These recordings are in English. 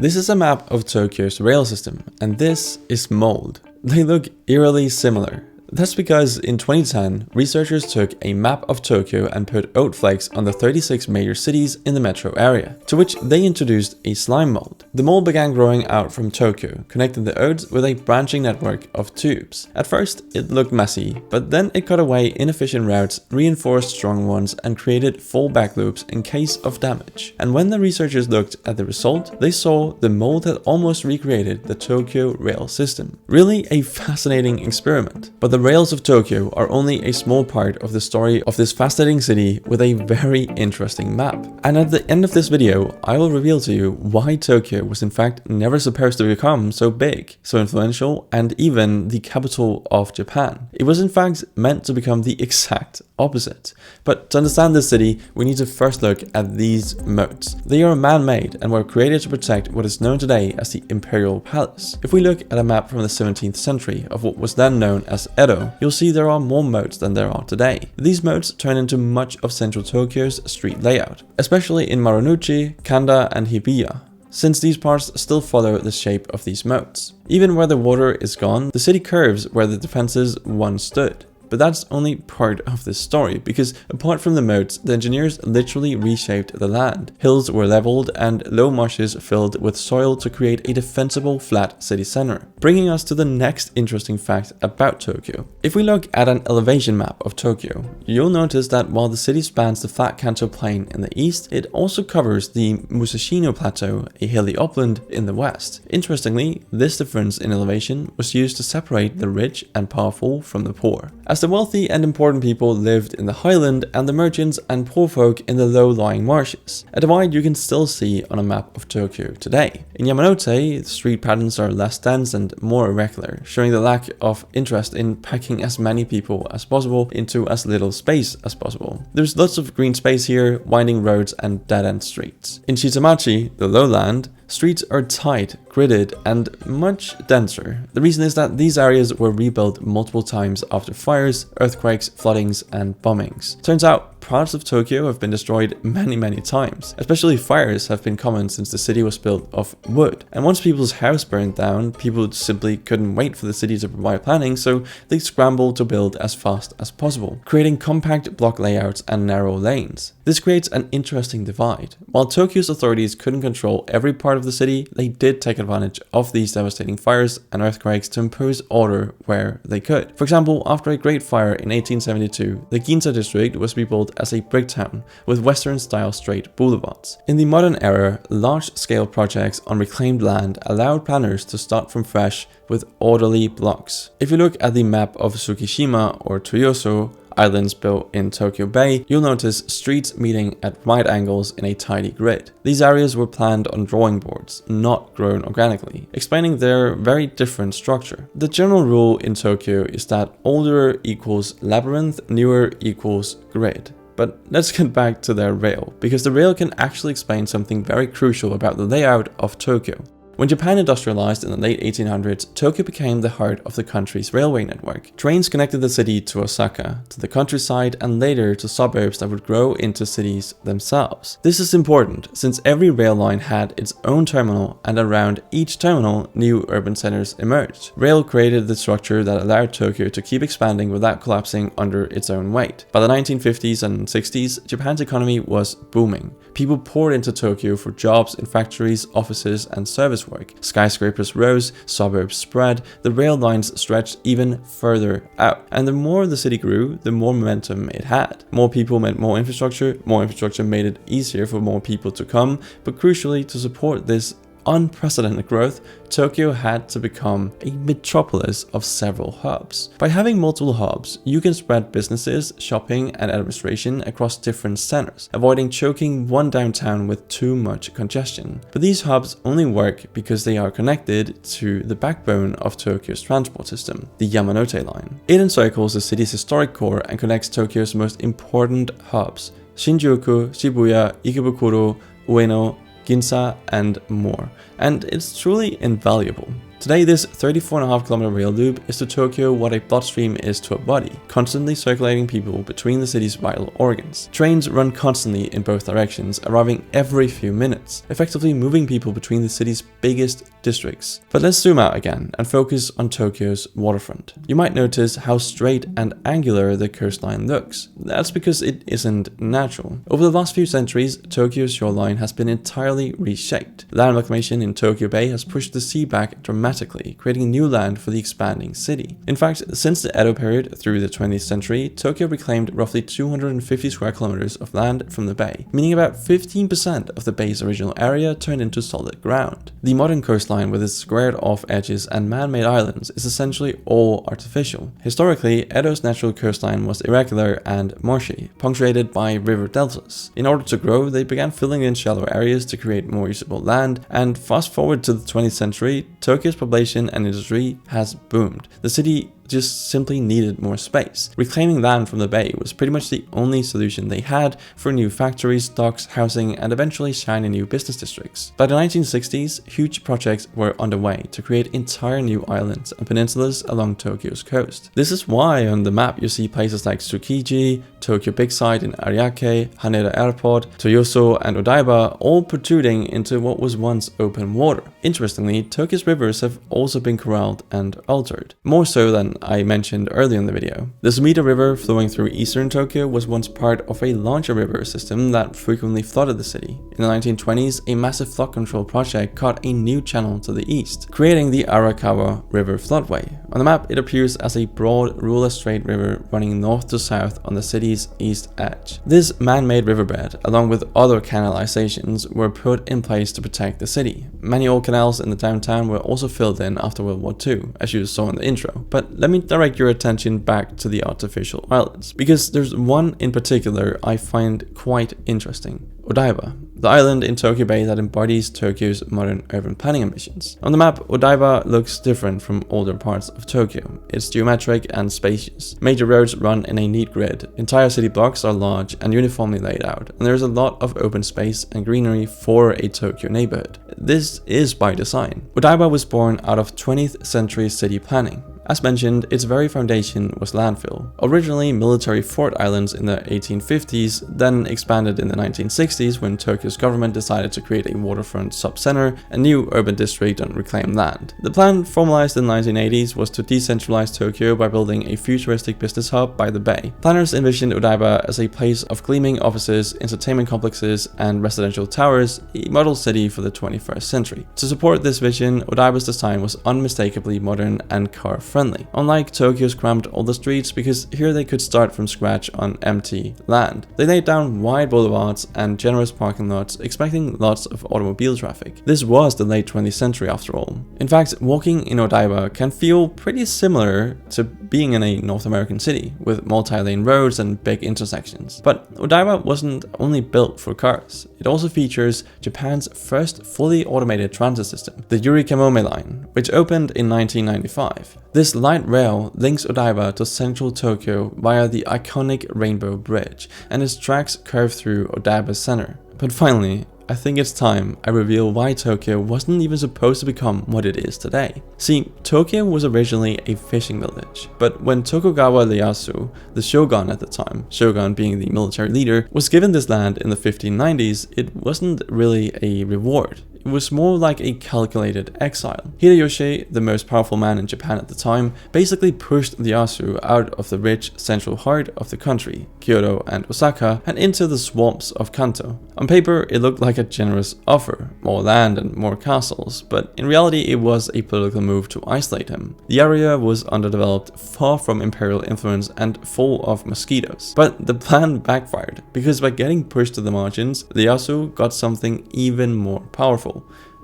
This is a map of Tokyo's rail system, and this is mold. They look eerily similar. That's because in 2010, researchers took a map of Tokyo and put oat flakes on the 36 major cities in the metro area, to which they introduced a slime mold. The mold began growing out from Tokyo, connecting the oats with a branching network of tubes. At first, it looked messy, but then it cut away inefficient routes, reinforced strong ones, and created fallback loops in case of damage. And when the researchers looked at the result, they saw the mold had almost recreated the Tokyo rail system. Really a fascinating experiment. But the rails of Tokyo are only a small part of the story of this fascinating city with a very interesting map. And at the end of this video, I will reveal to you why Tokyo was in fact never supposed to become so big, so influential, and even the capital of Japan. It was in fact meant to become the exact opposite. But to understand this city, we need to first look at these moats. They are man-made and were created to protect what is known today as the Imperial Palace. If we look at a map from the 17th century of what was then known as Edo, you'll see there are more moats than there are today. These moats turn into much of central Tokyo's street layout, especially in Marunouchi, Kanda, and Hibiya, since these parts still follow the shape of these moats. Even where the water is gone, the city curves where the defenses once stood. But that's only part of this story, because apart from the moats, the engineers literally reshaped the land. Hills were leveled and low marshes filled with soil to create a defensible flat city center. Bringing us to the next interesting fact about Tokyo. If we look at an elevation map of Tokyo, you'll notice that while the city spans the flat Kanto plain in the east, it also covers the Musashino Plateau, a hilly upland, in the west. Interestingly, this difference in elevation was used to separate the rich and powerful from the poor, as the wealthy and important people lived in the highland and the merchants and poor folk in the low-lying marshes, a divide you can still see on a map of Tokyo today. In Yamanote, the street patterns are less dense and more irregular, showing the lack of interest in packing as many people as possible into as little space as possible. There's lots of green space here, winding roads and dead-end streets. In Shitamachi, the lowland, streets are tight, gridded, and much denser. The reason is that these areas were rebuilt multiple times after fires, earthquakes, floodings, and bombings. Turns out, parts of Tokyo have been destroyed many times. Especially fires have been common since the city was built of wood. And once people's house burned down, people simply couldn't wait for the city to provide planning, so they scrambled to build as fast as possible, creating compact block layouts and narrow lanes. This creates an interesting divide. While Tokyo's authorities couldn't control every part of the city, they did take advantage of these devastating fires and earthquakes to impose order where they could. For example, after a great fire in 1872, the Ginza district was rebuilt as a brick town with Western-style straight boulevards. In the modern era, large-scale projects on reclaimed land allowed planners to start from fresh with orderly blocks. If you look at the map of Tsukishima or Toyoso, islands built in Tokyo Bay, you'll notice streets meeting at right angles in a tidy grid. These areas were planned on drawing boards, not grown organically, explaining their very different structure. The general rule in Tokyo is that older equals labyrinth, newer equals grid. But let's get back to their rail, because the rail can actually explain something very crucial about the layout of Tokyo. When Japan industrialized in the late 1800s, Tokyo became the heart of the country's railway network. Trains connected the city to Osaka, to the countryside, and later to suburbs that would grow into cities themselves. This is important, since every rail line had its own terminal, and around each terminal, new urban centers emerged. Rail created the structure that allowed Tokyo to keep expanding without collapsing under its own weight. By the 1950s and 60s, Japan's economy was booming. People poured into Tokyo for jobs in factories, offices, and service work. Skyscrapers rose, suburbs spread, the rail lines stretched even further out. And the more the city grew, the more momentum it had. More people meant more infrastructure made it easier for more people to come, but crucially, to support this unprecedented growth, Tokyo had to become a metropolis of several hubs. By having multiple hubs, you can spread businesses, shopping, and administration across different centers, avoiding choking one downtown with too much congestion. But these hubs only work because they are connected to the backbone of Tokyo's transport system, the Yamanote line. It encircles the city's historic core and connects Tokyo's most important hubs: Shinjuku, Shibuya, Ikebukuro, Ueno, Ginza, and more, and it's truly invaluable. Today, this 34.5-kilometer rail loop is to Tokyo what a bloodstream is to a body, constantly circulating people between the city's vital organs. Trains run constantly in both directions, arriving every few minutes, effectively moving people between the city's biggest districts. But let's zoom out again and focus on Tokyo's waterfront. You might notice how straight and angular the coastline looks. That's because it isn't natural. Over the last few centuries, Tokyo's shoreline has been entirely reshaped. Land reclamation in Tokyo Bay has pushed the sea back dramatically, creating new land for the expanding city. In fact, since the Edo period through the 20th century, Tokyo reclaimed roughly 250 square kilometers of land from the bay, meaning about 15% of the bay's original area turned into solid ground. The modern coastline with its squared off edges and man-made islands is essentially all artificial. Historically, Edo's natural coastline was irregular and marshy, punctuated by river deltas. In order to grow, they began filling in shallow areas to create more usable land, and fast forward to the 20th century, Tokyo's population and industry has boomed. The city just simply needed more space. Reclaiming land from the bay was pretty much the only solution they had for new factories, docks, housing, and eventually shiny new business districts. By the 1960s, huge projects were underway to create entire new islands and peninsulas along Tokyo's coast. This is why on the map you see places like Tsukiji, Tokyo Big Side in Ariake, Haneda Airport, Toyoso, and Odaiba all protruding into what was once open water. Interestingly, Tokyo's rivers have also been corralled and altered, more so than I mentioned earlier in the video. The Sumida River flowing through eastern Tokyo was once part of a larger river system that frequently flooded the city. In the 1920s, a massive flood control project cut a new channel to the east, creating the Arakawa River floodway. On the map, it appears as a broad, ruleless straight river running north to south on the city's east edge. This man-made riverbed, along with other canalizations, were put in place to protect the city. Many old canals in the downtown were also filled in after World War II, as you saw in the intro. But let me direct your attention back to the artificial islands, because there's one in particular I find quite interesting. Odaiba, the island in Tokyo Bay that embodies Tokyo's modern urban planning ambitions. On the map, Odaiba looks different from older parts of Tokyo. It's geometric and spacious. Major roads run in a neat grid. Entire city blocks are large and uniformly laid out, and there's a lot of open space and greenery for a Tokyo neighborhood. This is by design. Odaiba was born out of 20th century city planning. As mentioned, its very foundation was landfill. Originally military fort islands in the 1850s, then expanded in the 1960s when Tokyo's government decided to create a waterfront sub-center, a new urban district on reclaimed land. The plan, formalized in the 1980s, was to decentralize Tokyo by building a futuristic business hub by the bay. Planners envisioned Odaiba as a place of gleaming offices, entertainment complexes, and residential towers, a model city for the 21st century. To support this vision, Odaiba's design was unmistakably modern and car-friendly. Unlike Tokyo's cramped older streets, because here they could start from scratch on empty land. They laid down wide boulevards and generous parking lots, expecting lots of automobile traffic. This was the late 20th century after all. In fact, walking in Odaiba can feel pretty similar to being in a North American city, with multi-lane roads and big intersections. But Odaiba wasn't only built for cars. It also features Japan's first fully automated transit system, the Yuri Kamome line, which opened in 1995. This light rail links Odaiba to central Tokyo via the iconic Rainbow Bridge, and its tracks curve through Odaiba's center. But finally, I think it's time I reveal why Tokyo wasn't even supposed to become what it is today. See, Tokyo was originally a fishing village, but when Tokugawa Ieyasu, the shogun at the time, shogun being the military leader, was given this land in the 1590s, it wasn't really a reward. It was more like a calculated exile. Hideyoshi, the most powerful man in Japan at the time, basically pushed Ieyasu out of the rich central heart of the country, Kyoto and Osaka, and into the swamps of Kanto. On paper, it looked like a generous offer, more land and more castles, but in reality it was a political move to isolate him. The area was underdeveloped, far from imperial influence, and full of mosquitoes. But the plan backfired, because by getting pushed to the margins, Ieyasu got something even more powerful.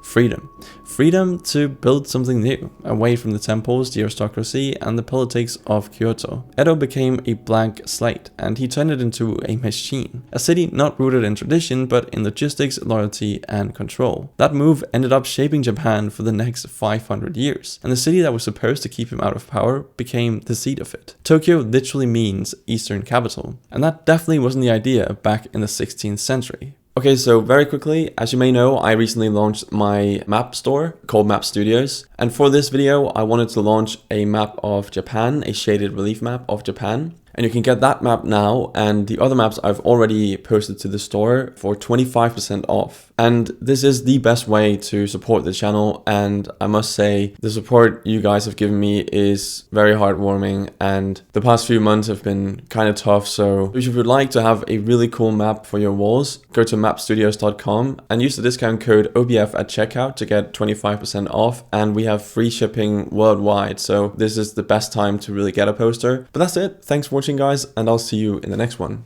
Freedom. Freedom to build something new, away from the temples, the aristocracy, and the politics of Kyoto. Edo became a blank slate, and he turned it into a machine. A city not rooted in tradition, but in logistics, loyalty, and control. That move ended up shaping Japan for the next 500 years, and the city that was supposed to keep him out of power became the seat of it. Tokyo literally means Eastern capital, and that definitely wasn't the idea back in the 16th century. Okay, so very quickly, as you may know, I recently launched my map store called Map Studios. And for this video, I wanted to launch a map of Japan, a shaded relief map of Japan. And you can get that map now and the other maps I've already posted to the store for 25% off. And this is the best way to support the channel, and I must say the support you guys have given me is very heartwarming, and the past few months have been kind of tough. So if you would like to have a really cool map for your walls, go to mapstudios.com and use the discount code OBF at checkout to get 25% off, and we have free shipping worldwide. So this is the best time to really get a poster. But that's it. Thanks for watching, guys, and I'll see you in the next one.